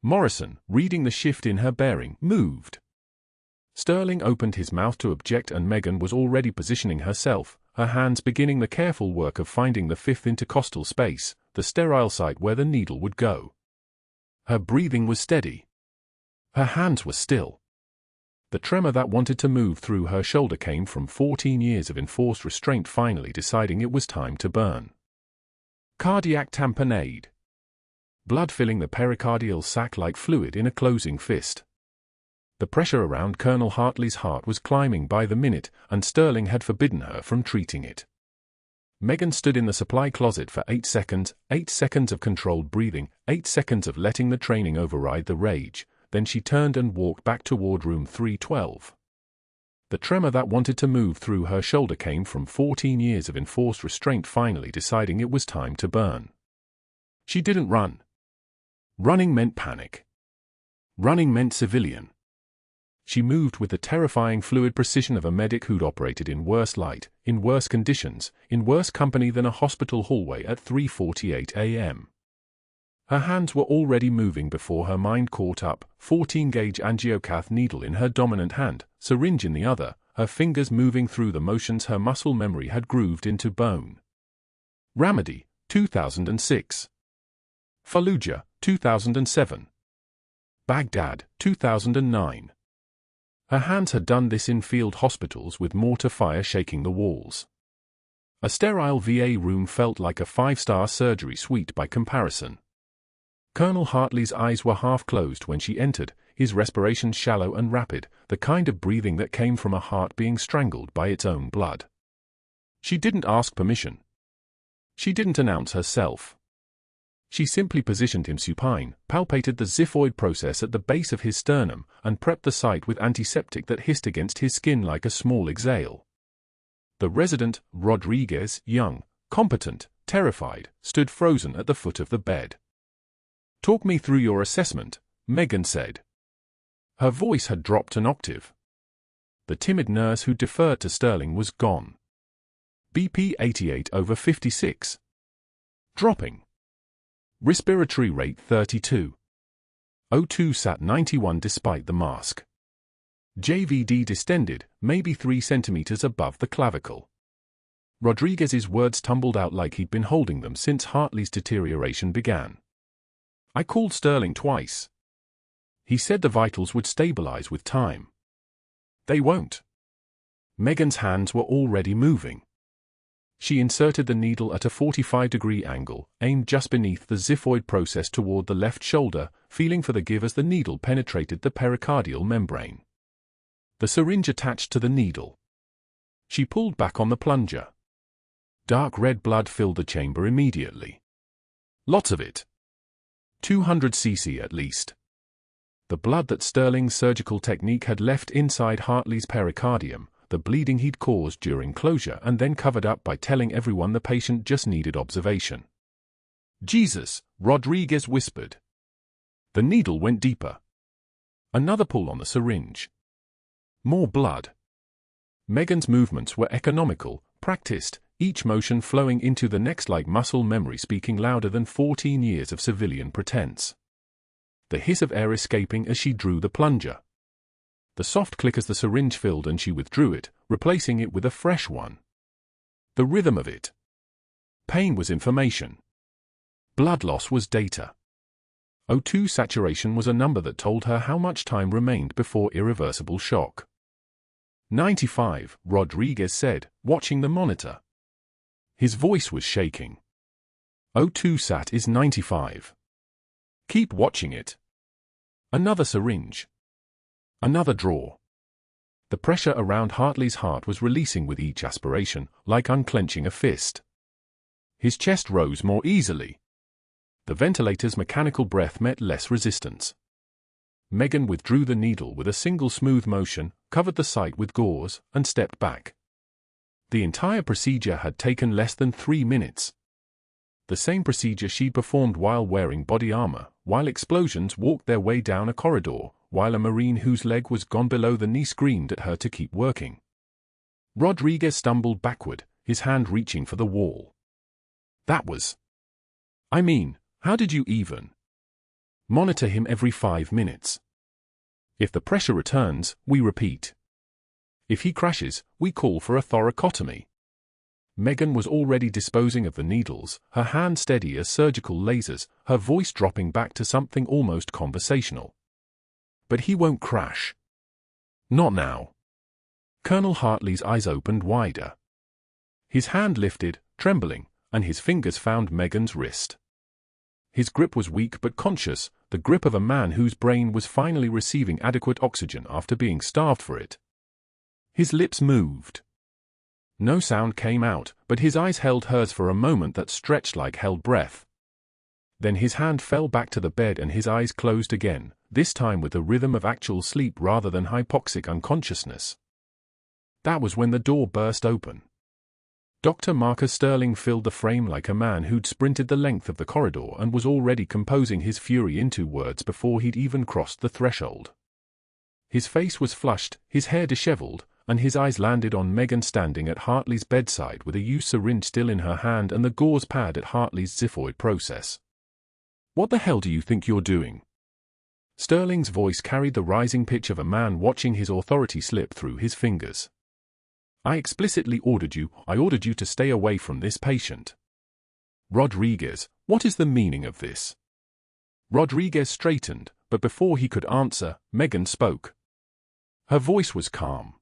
Morrison, reading the shift in her bearing, moved. Sterling opened his mouth to object, and Megan was already positioning herself, her hands beginning the careful work of finding the fifth intercostal space, the sterile site where the needle would go. Her breathing was steady. Her hands were still. The tremor that wanted to move through her shoulder came from 14 years of enforced restraint finally deciding it was time to burn. Cardiac tamponade. Blood filling the pericardial sac like fluid in a closing fist. The pressure around Colonel Hartley's heart was climbing by the minute, and Sterling had forbidden her from treating it. Megan stood in the supply closet for 8 seconds of controlled breathing, 8 seconds of letting the training override the rage, then she turned and walked back toward room 312. The tremor that wanted to move through her shoulder came from 14 years of enforced restraint finally deciding it was time to burn. She didn't run. Running meant panic. Running meant civilian. She moved with the terrifying fluid precision of a medic who'd operated in worse light, in worse conditions, in worse company than a hospital hallway at 3:48 a.m. Her hands were already moving before her mind caught up, 14-gauge angiocath needle in her dominant hand, syringe in the other, her fingers moving through the motions her muscle memory had grooved into bone. Ramadi, 2006. Fallujah, 2007. Baghdad, 2009. Her hands had done this in field hospitals with mortar fire shaking the walls. A sterile VA room felt like a 5-star surgery suite by comparison. Colonel Hartley's eyes were half closed when she entered, his respiration shallow and rapid, the kind of breathing that came from a heart being strangled by its own blood. She didn't ask permission. She didn't announce herself. She simply positioned him supine, palpated the xiphoid process at the base of his sternum, and prepped the site with antiseptic that hissed against his skin like a small exhale. The resident, Rodriguez, young, competent, terrified, stood frozen at the foot of the bed. "Talk me through your assessment," Megan said. Her voice had dropped an octave. The timid nurse who deferred to Sterling was gone. BP 88/56. Dropping. Respiratory rate 32. O2 sat 91 despite the mask. JVD distended, maybe 3 centimeters above the clavicle. Rodriguez's words tumbled out like he'd been holding them since Hartley's deterioration began. "I called Sterling twice. He said the vitals would stabilize with time." "They won't." Megan's hands were already moving. She inserted the needle at a 45-degree angle, aimed just beneath the xiphoid process toward the left shoulder, feeling for the give as the needle penetrated the pericardial membrane. The syringe attached to the needle. She pulled back on the plunger. Dark red blood filled the chamber immediately. Lots of it. 200 cc at least. The blood that Sterling's surgical technique had left inside Hartley's pericardium, the bleeding he'd caused during closure and then covered up by telling everyone the patient just needed observation. "Jesus," Rodriguez whispered. The needle went deeper. Another pull on the syringe. More blood. Megan's movements were economical, practiced, each motion flowing into the next like muscle memory speaking louder than 14 years of civilian pretense. The hiss of air escaping as she drew the plunger. The soft click as the syringe filled and she withdrew it, replacing it with a fresh one. The rhythm of it. Pain was information. Blood loss was data. O2 saturation was a number that told her how much time remained before irreversible shock. 95, Rodriguez said, watching the monitor. His voice was shaking. O2 sat is 95. Keep watching it. Another syringe. Another draw. The pressure around Hartley's heart was releasing with each aspiration, like unclenching a fist. His chest rose more easily. The ventilator's mechanical breath met less resistance. Megan withdrew the needle with a single smooth motion, covered the site with gauze, and stepped back. The entire procedure had taken less than 3 minutes. The same procedure she'd performed while wearing body armor, while explosions walked their way down a corridor, while a Marine whose leg was gone below the knee screamed at her to keep working. Rodriguez stumbled backward, his hand reaching for the wall. That was... I mean, how did you even... Monitor him every 5 minutes. If the pressure returns, we repeat. If he crashes, we call for a thoracotomy. Megan was already disposing of the needles, her hand steady as surgical lasers, her voice dropping back to something almost conversational. But he won't crash. Not now. Colonel Hartley's eyes opened wider. His hand lifted, trembling, and his fingers found Megan's wrist. His grip was weak but conscious, the grip of a man whose brain was finally receiving adequate oxygen after being starved for it. His lips moved. No sound came out, but his eyes held hers for a moment that stretched like held breath. Then his hand fell back to the bed and his eyes closed again, this time with the rhythm of actual sleep rather than hypoxic unconsciousness. That was when the door burst open. Dr. Marcus Sterling filled the frame like a man who'd sprinted the length of the corridor and was already composing his fury into words before he'd even crossed the threshold. His face was flushed, his hair disheveled, and his eyes landed on Megan standing at Hartley's bedside with a used syringe still in her hand and the gauze pad at Hartley's xiphoid process. "What the hell do you think you're doing?" Sterling's voice carried the rising pitch of a man watching his authority slip through his fingers. "I explicitly ordered you to stay away from this patient." "Rodriguez, what is the meaning of this?" Rodriguez straightened, but before he could answer, Megan spoke. Her voice was calm.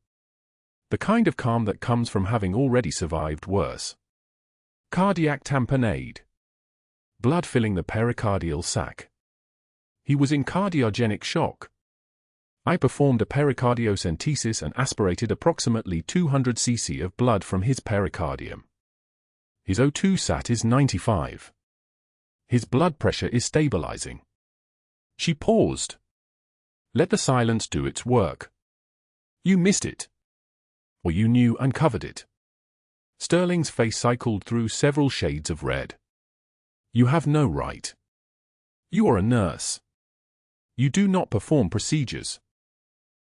The kind of calm that comes from having already survived worse. Cardiac tamponade. Blood filling the pericardial sac. He was in cardiogenic shock. I performed a pericardiocentesis and aspirated approximately 200 cc of blood from his pericardium. His O2 sat is 95. His blood pressure is stabilizing. She paused. Let the silence do its work. You missed it. Or you knew and covered it. Sterling's face cycled through several shades of red. You have no right. You are a nurse. You do not perform procedures.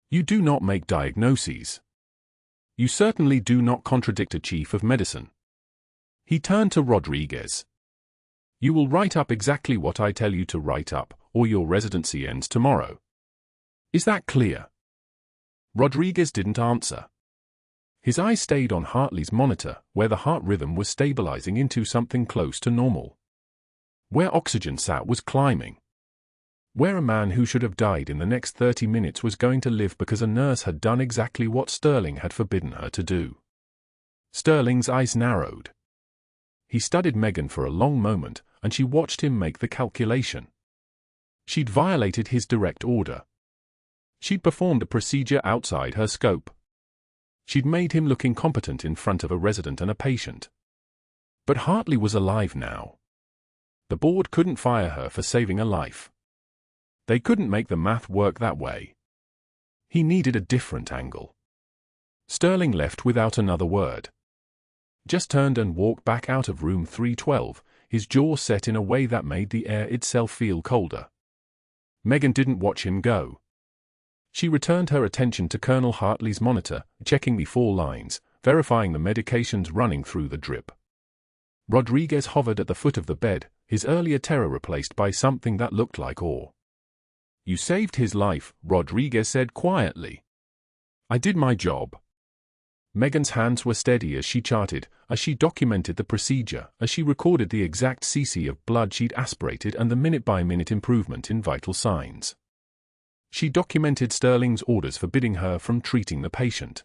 You do not make diagnoses. You certainly do not contradict a chief of medicine. He turned to Rodriguez. You will write up exactly what I tell you to write up, or your residency ends tomorrow. Is that clear? Rodriguez didn't answer. His eyes stayed on Hartley's monitor, where the heart rhythm was stabilizing into something close to normal. Where oxygen sat was climbing. Where a man who should have died in the next 30 minutes was going to live because a nurse had done exactly what Sterling had forbidden her to do. Sterling's eyes narrowed. He studied Megan for a long moment, and she watched him make the calculation. She'd violated his direct order. She'd performed a procedure outside her scope. She'd made him look incompetent in front of a resident and a patient. But Hartley was alive now. The board couldn't fire her for saving a life. They couldn't make the math work that way. He needed a different angle. Sterling left without another word. Just turned and walked back out of room 312, his jaw set in a way that made the air itself feel colder. Megan didn't watch him go. She returned her attention to Colonel Hartley's monitor, checking the 4 lines, verifying the medications running through the drip. Rodriguez hovered at the foot of the bed, his earlier terror replaced by something that looked like awe. You saved his life, Rodriguez said quietly. I did my job. Megan's hands were steady as she charted, as she documented the procedure, as she recorded the exact cc of blood she'd aspirated and the minute-by-minute improvement in vital signs. She documented Sterling's orders forbidding her from treating the patient.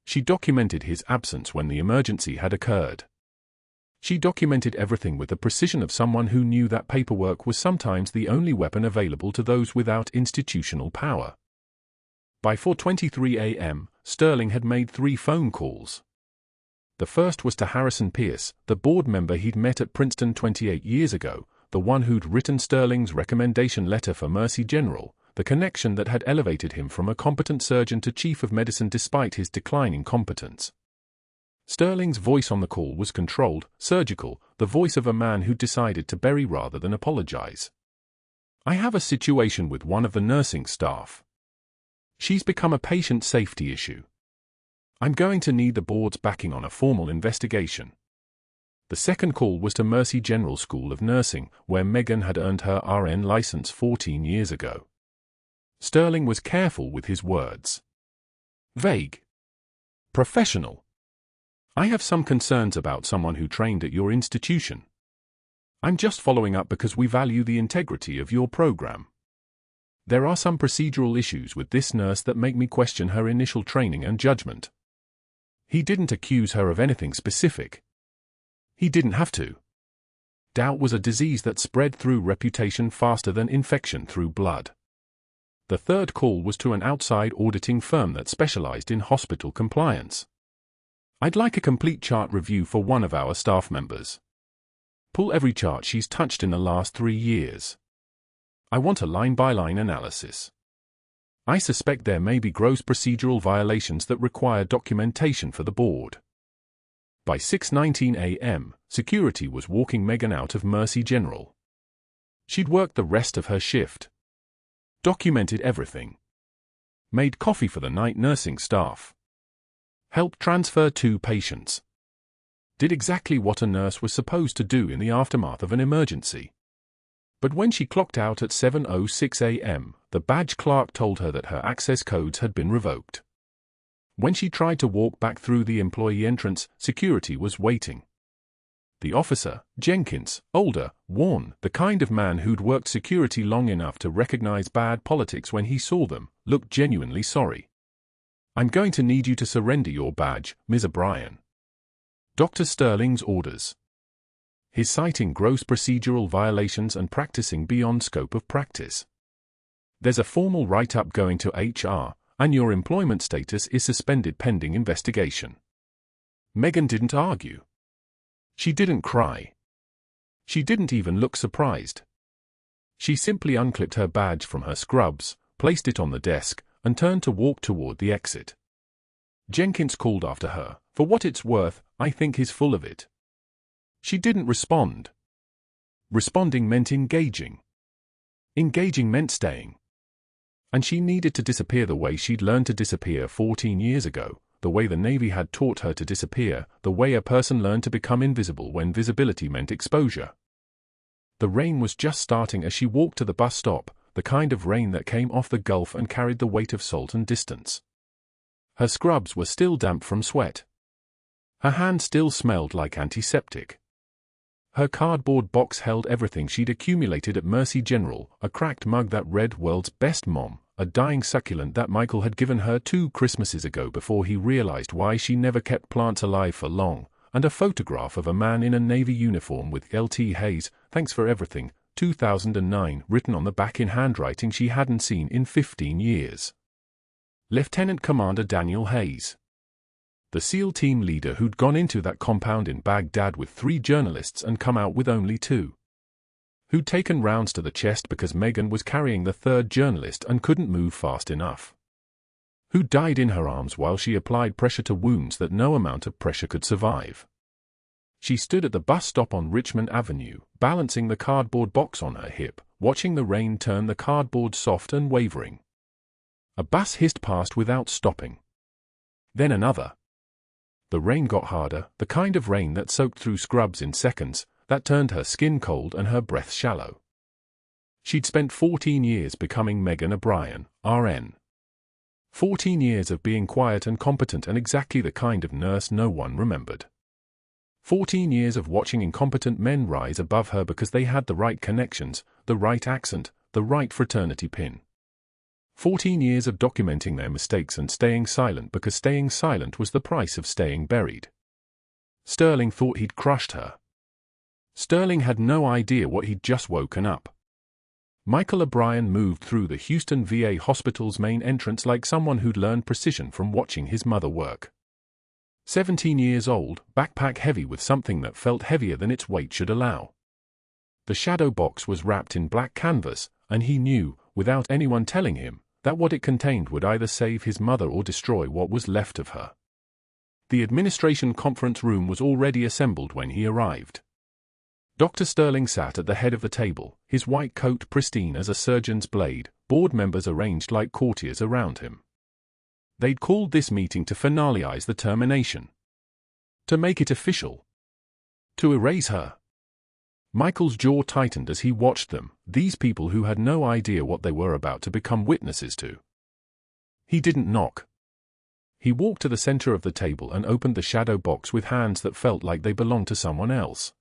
She documented his absence when the emergency had occurred. She documented everything with the precision of someone who knew that paperwork was sometimes the only weapon available to those without institutional power. By 4:23 a.m., Sterling had made 3 phone calls. The first was to Harrison Pierce, the board member he'd met at Princeton 28 years ago, the one who'd written Sterling's recommendation letter for Mercy General, the connection that had elevated him from a competent surgeon to chief of medicine despite his declining competence. Sterling's voice on the call was controlled, surgical, the voice of a man who decided to bury rather than apologize. "I have a situation with one of the nursing staff. She's become a patient safety issue. I'm going to need the board's backing on a formal investigation." The second call was to Mercy General School of Nursing, where Megan had earned her RN license 14 years ago. Sterling was careful with his words. Vague. Professional. "I have some concerns about someone who trained at your institution. I'm just following up because we value the integrity of your program. There are some procedural issues with this nurse that make me question her initial training and judgment." He didn't accuse her of anything specific. He didn't have to. Doubt was a disease that spread through reputation faster than infection through blood. The third call was to an outside auditing firm that specialized in hospital compliance. "I'd like a complete chart review for one of our staff members. Pull every chart she's touched in the last 3 years. I want a line-by-line analysis. I suspect there may be gross procedural violations that require documentation for the board." By 6:19 a.m., security was walking Megan out of Mercy General. She'd worked the rest of her shift. Documented everything. Made coffee for the night nursing staff. Helped transfer 2 patients. Did exactly what a nurse was supposed to do in the aftermath of an emergency. But when she clocked out at 7:06 a.m., the badge clerk told her that her access codes had been revoked. When she tried to walk back through the employee entrance, security was waiting. The officer, Jenkins, older, worn, the kind of man who'd worked security long enough to recognize bad politics when he saw them, looked genuinely sorry. "I'm going to need you to surrender your badge, Ms. O'Brien." Dr. Sterling's orders. His citing gross procedural violations and practicing beyond scope of practice. "There's a formal write-up going to HR, and your employment status is suspended pending investigation." Megan didn't argue. She didn't cry. She didn't even look surprised. She simply unclipped her badge from her scrubs, placed it on the desk, and turned to walk toward the exit. Jenkins called after her, "For what it's worth, I think he's full of it." She didn't respond. Responding meant engaging. Engaging meant staying. And she needed to disappear the way she'd learned to disappear 14 years ago, the way the Navy had taught her to disappear, the way a person learned to become invisible when visibility meant exposure. The rain was just starting as she walked to the bus stop, the kind of rain that came off the Gulf and carried the weight of salt and distance. Her scrubs were still damp from sweat. Her hand still smelled like antiseptic. Her cardboard box held everything she'd accumulated at Mercy General, a cracked mug that read "World's Best Mom," a dying succulent that Michael had given her 2 Christmases ago before he realized why she never kept plants alive for long, and a photograph of a man in a Navy uniform with Lt. Hayes, "Thanks for everything, 2009, written on the back in handwriting she hadn't seen in 15 years. Lieutenant Commander Daniel Hayes. The SEAL team leader who'd gone into that compound in Baghdad with 3 journalists and come out with only 2. Who'd taken rounds to the chest because Megan was carrying the 3rd journalist and couldn't move fast enough. Who died in her arms while she applied pressure to wounds that no amount of pressure could survive. She stood at the bus stop on Richmond Avenue, balancing the cardboard box on her hip, watching the rain turn the cardboard soft and wavering. A bus hissed past without stopping. Then another. The rain got harder, the kind of rain that soaked through scrubs in seconds, that turned her skin cold and her breath shallow. She'd spent 14 years becoming Megan O'Brien, RN. 14 years of being quiet and competent and exactly the kind of nurse no one remembered. 14 years of watching incompetent men rise above her because they had the right connections, the right accent, the right fraternity pin. 14 years of documenting their mistakes and staying silent because staying silent was the price of staying buried. Sterling thought he'd crushed her. Sterling had no idea what he'd just woken up. Michael O'Brien moved through the Houston VA hospital's main entrance like someone who'd learned precision from watching his mother work. 17 years old, backpack heavy with something that felt heavier than its weight should allow. The shadow box was wrapped in black canvas, and he knew, without anyone telling him, that what it contained would either save his mother or destroy what was left of her. The administration conference room was already assembled when he arrived. Dr. Sterling sat at the head of the table, his white coat pristine as a surgeon's blade, board members arranged like courtiers around him. They'd called this meeting to finalize the termination. To make it official. To erase her. Michael's jaw tightened as he watched them, these people who had no idea what they were about to become witnesses to. He didn't knock. He walked to the center of the table and opened the shadow box with hands that felt like they belonged to someone else.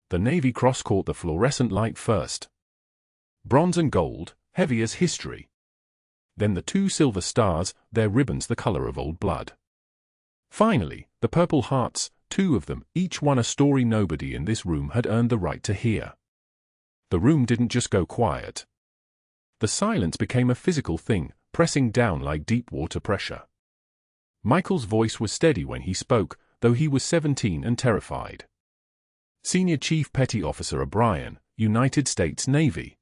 The Navy Cross caught the fluorescent light first. Bronze and gold, heavy as history. Then the 2 silver stars, their ribbons the color of old blood. Finally, the Purple Hearts, 2 of them, each one a story nobody in this room had earned the right to hear. The room didn't just go quiet. The silence became a physical thing, pressing down like deep water pressure. Michael's voice was steady when he spoke, though he was 17 and terrified. Senior Chief Petty Officer O'Brien, United States Navy.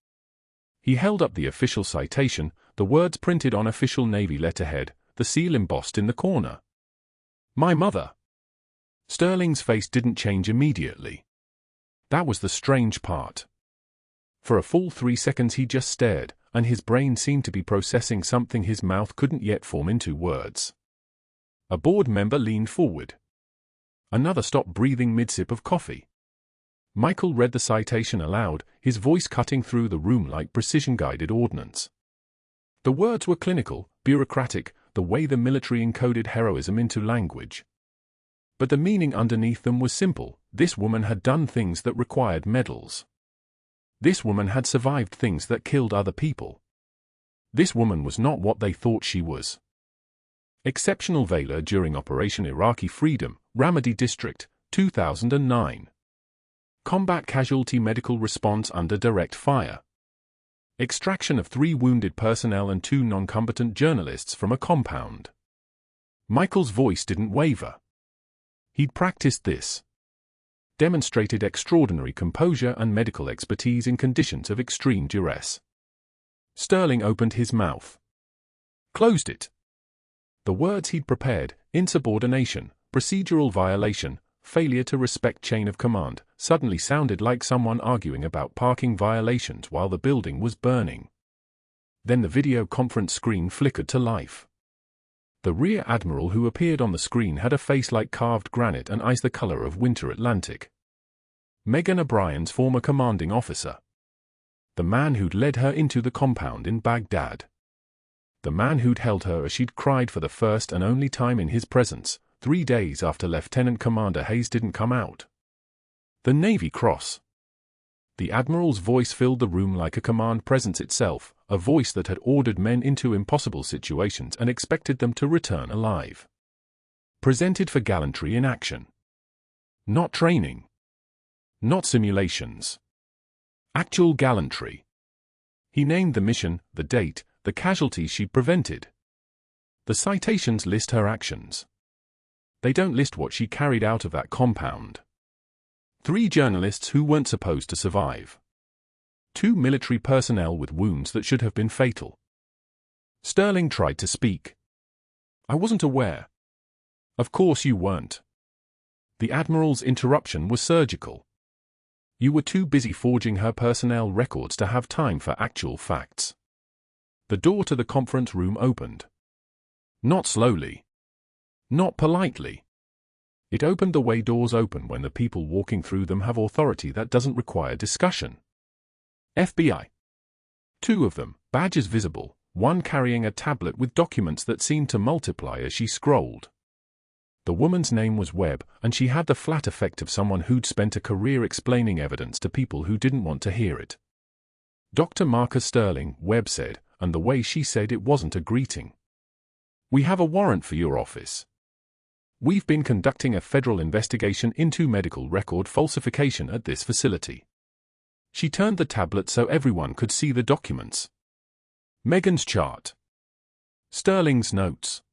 He held up the official citation, the words printed on official Navy letterhead, the seal embossed in the corner. My mother. Sterling's face didn't change immediately. That was the strange part. For a full 3 seconds he just stared, and his brain seemed to be processing something his mouth couldn't yet form into words. A board member leaned forward. Another stopped breathing mid-sip of coffee. Michael read the citation aloud, his voice cutting through the room like precision-guided ordnance. The words were clinical, bureaucratic, the way the military encoded heroism into language. But the meaning underneath them was simple. This woman had done things that required medals. This woman had survived things that killed other people. This woman was not what they thought she was. Exceptional Valor during Operation Iraqi Freedom, Ramadi District, 2009. Combat casualty medical response under direct fire. Extraction of 3 wounded personnel and 2 non-combatant journalists from a compound. Michael's voice didn't waver. He'd practiced this. Demonstrated extraordinary composure and medical expertise in conditions of extreme duress. Sterling opened his mouth. Closed it. The words he'd prepared, insubordination, procedural violation, failure to respect chain of command, suddenly sounded like someone arguing about parking violations while the building was burning. Then the video conference screen flickered to life. The rear admiral who appeared on the screen had a face like carved granite and eyes the color of winter Atlantic. Megan O'Brien's former commanding officer. The man who'd led her into the compound in Baghdad. The man who'd held her as she'd cried for the first and only time in his presence, 3 days after Lieutenant Commander Hayes didn't come out. The Navy Cross. The Admiral's voice filled the room like a command presence itself, a voice that had ordered men into impossible situations and expected them to return alive. Presented for gallantry in action. Not training. Not simulations. Actual gallantry. He named the mission, the date, the casualties she'd prevented. The citations list her actions. They don't list what she carried out of that compound. 3 journalists who weren't supposed to survive. 2 military personnel with wounds that should have been fatal. Sterling tried to speak. I wasn't aware. Of course you weren't. The Admiral's interruption was surgical. You were too busy forging her personnel records to have time for actual facts. The door to the conference room opened. Not slowly. Not politely. It opened the way doors open when the people walking through them have authority that doesn't require discussion. FBI. 2 of them, badges visible, one carrying a tablet with documents that seemed to multiply as she scrolled. The woman's name was Webb, and she had the flat effect of someone who'd spent a career explaining evidence to people who didn't want to hear it. Dr. Marcus Sterling, Webb said, and the way she said it wasn't a greeting. We have a warrant for your office. We've been conducting a federal investigation into medical record falsification at this facility. She turned the tablet so everyone could see the documents. Megan's chart. Sterling's notes.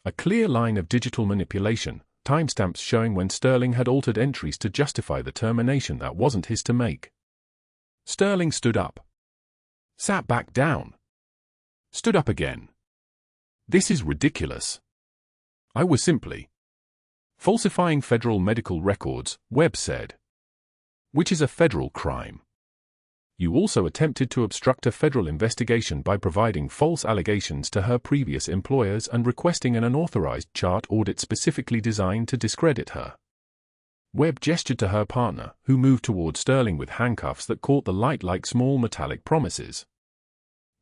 A clear line of digital manipulation, timestamps showing when Sterling had altered entries to justify the termination that wasn't his to make. Sterling stood up. Sat back down. Stood up again. This is ridiculous. I was simply falsifying federal medical records, Webb said. which is a federal crime. You also attempted to obstruct a federal investigation by providing false allegations to her previous employers and requesting an unauthorized chart audit specifically designed to discredit her. Webb gestured to her partner, who moved toward Sterling with handcuffs that caught the light like small metallic promises.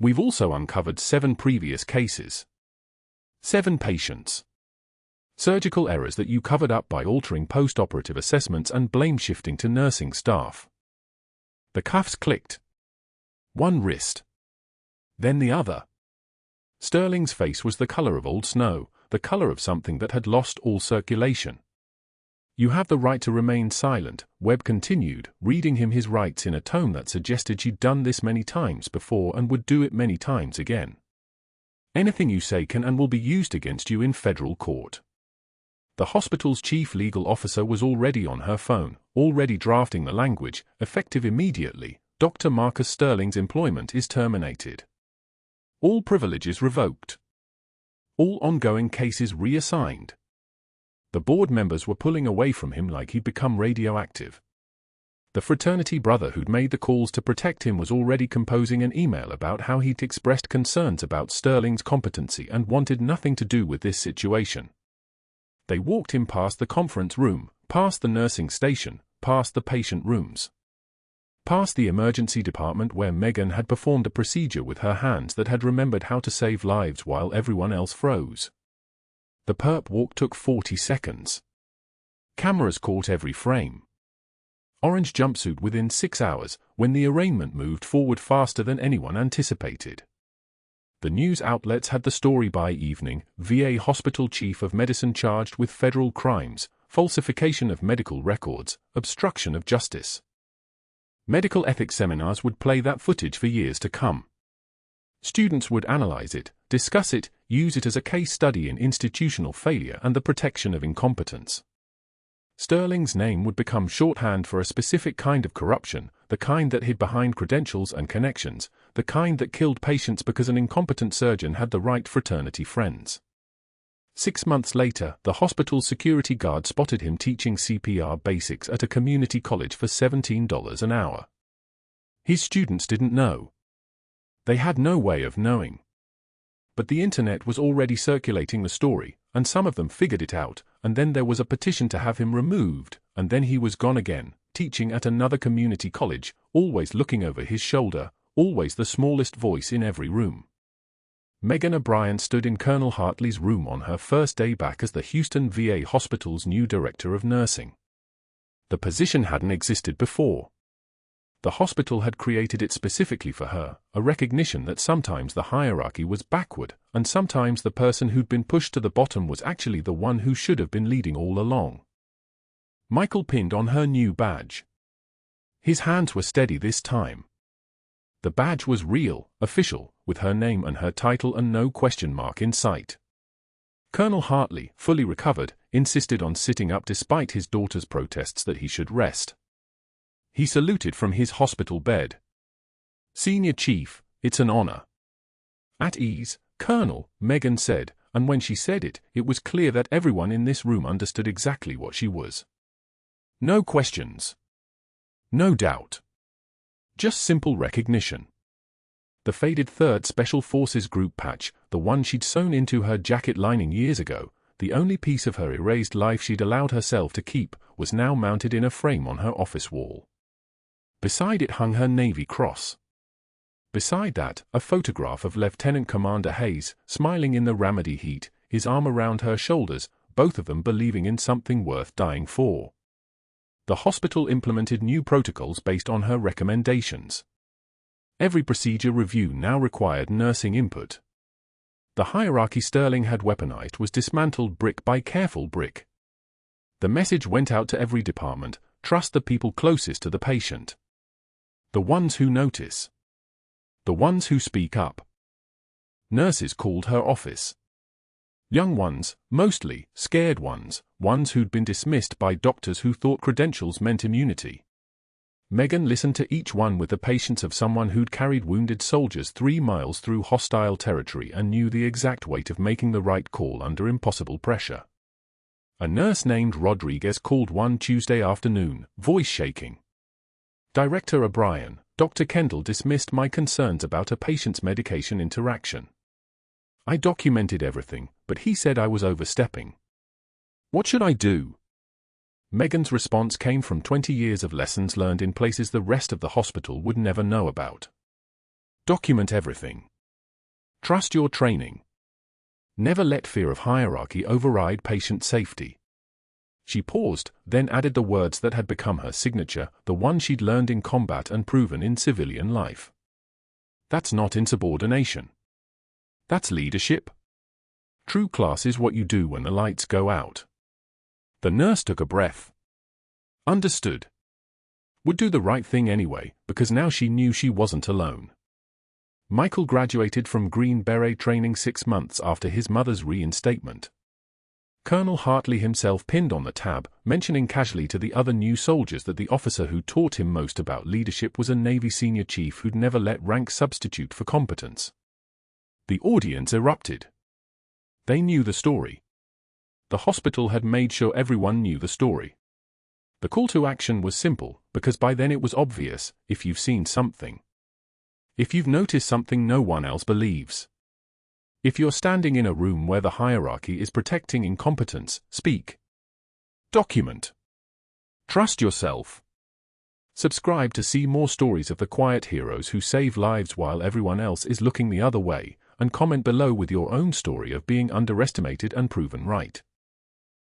We've also uncovered 7 previous cases. 7 patients. Surgical errors that you covered up by altering post-operative assessments and blame-shifting to nursing staff. The cuffs clicked. One wrist. Then the other. Sterling's face was the color of old snow, the color of something that had lost all circulation. You have the right to remain silent, Webb continued, reading him his rights in a tone that suggested she'd done this many times before and would do it many times again. Anything you say can and will be used against you in federal court. The hospital's chief legal officer was already on her phone, already drafting the language, effective immediately. Dr. Marcus Sterling's employment is terminated. All privileges revoked. All ongoing cases reassigned. The board members were pulling away from him like he'd become radioactive. The fraternity brother who'd made the calls to protect him was already composing an email about how he'd expressed concerns about Sterling's competency and wanted nothing to do with this situation. They walked him past the conference room, past the nursing station, past the patient rooms. Past the emergency department where Megan had performed a procedure with her hands that had remembered how to save lives while everyone else froze. The perp walk took 40 seconds. Cameras caught every frame. Orange jumpsuit within 6 hours, when the arraignment moved forward faster than anyone anticipated. The news outlets had the story by evening: VA hospital chief of medicine charged with federal crimes, falsification of medical records, obstruction of justice. Medical ethics seminars would play that footage for years to come. Students would analyze it, discuss it, use it as a case study in institutional failure and the protection of incompetence. Sterling's name would become shorthand for a specific kind of corruption, the kind that hid behind credentials and connections, the kind that killed patients because an incompetent surgeon had the right fraternity friends. 6 months later, the hospital's security guard spotted him teaching CPR basics at a community college for $17 an hour. His students didn't know. They had no way of knowing. But the internet was already circulating the story, and some of them figured it out, and then there was a petition to have him removed, and then he was gone again, teaching at another community college, always looking over his shoulder, always the smallest voice in every room. Megan O'Brien stood in Colonel Hartley's room on her first day back as the Houston VA Hospital's new director of nursing. The position hadn't existed before. The hospital had created it specifically for her, a recognition that sometimes the hierarchy was backward, and sometimes the person who'd been pushed to the bottom was actually the one who should have been leading all along. Michael pinned on her new badge. His hands were steady this time. The badge was real, official, with her name and her title and no question mark in sight. Colonel Hartley, fully recovered, insisted on sitting up despite his daughter's protests that he should rest. He saluted from his hospital bed. "Senior Chief, it's an honor." "At ease, Colonel," Megan said, and when she said it, it was clear that everyone in this room understood exactly what she was. No questions. No doubt. Just simple recognition. The faded 3rd Special Forces group patch, the one she'd sewn into her jacket lining years ago, the only piece of her erased life she'd allowed herself to keep, was now mounted in a frame on her office wall. Beside it hung her Navy Cross. Beside that, a photograph of Lieutenant Commander Hayes, smiling in the Ramadi heat, his arm around her shoulders, both of them believing in something worth dying for. The hospital implemented new protocols based on her recommendations. Every procedure review now required nursing input. The hierarchy Sterling had weaponized was dismantled brick by careful brick. The message went out to every department: trust the people closest to the patient. The ones who notice. The ones who speak up. Nurses called her office. Young ones, mostly, scared ones, ones who'd been dismissed by doctors who thought credentials meant immunity. Megan listened to each one with the patience of someone who'd carried wounded soldiers 3 miles through hostile territory and knew the exact weight of making the right call under impossible pressure. A nurse named Rodriguez called one Tuesday afternoon, voice shaking. Director O'Brien, Dr. Kendall dismissed my concerns about a patient's medication interaction. I documented everything, but he said I was overstepping. What should I do? Megan's response came from 20 years of lessons learned in places the rest of the hospital would never know about. Document everything. Trust your training. Never let fear of hierarchy override patient safety. She paused, then added the words that had become her signature, the one she'd learned in combat and proven in civilian life. That's not insubordination. That's leadership. True class is what you do when the lights go out. The nurse took a breath. Understood. Would do the right thing anyway, because now she knew she wasn't alone. Michael graduated from Green Beret training 6 months after his mother's reinstatement. Colonel Hartley himself pinned on the tab, mentioning casually to the other new soldiers that the officer who taught him most about leadership was a Navy senior chief who'd never let rank substitute for competence. The audience erupted. They knew the story. The hospital had made sure everyone knew the story. The call to action was simple, because by then it was obvious: if you've seen something. If you've noticed something no one else believes. If you're standing in a room where the hierarchy is protecting incompetence, speak. Document. Trust yourself. Subscribe to see more stories of the quiet heroes who save lives while everyone else is looking the other way, and comment below with your own story of being underestimated and proven right.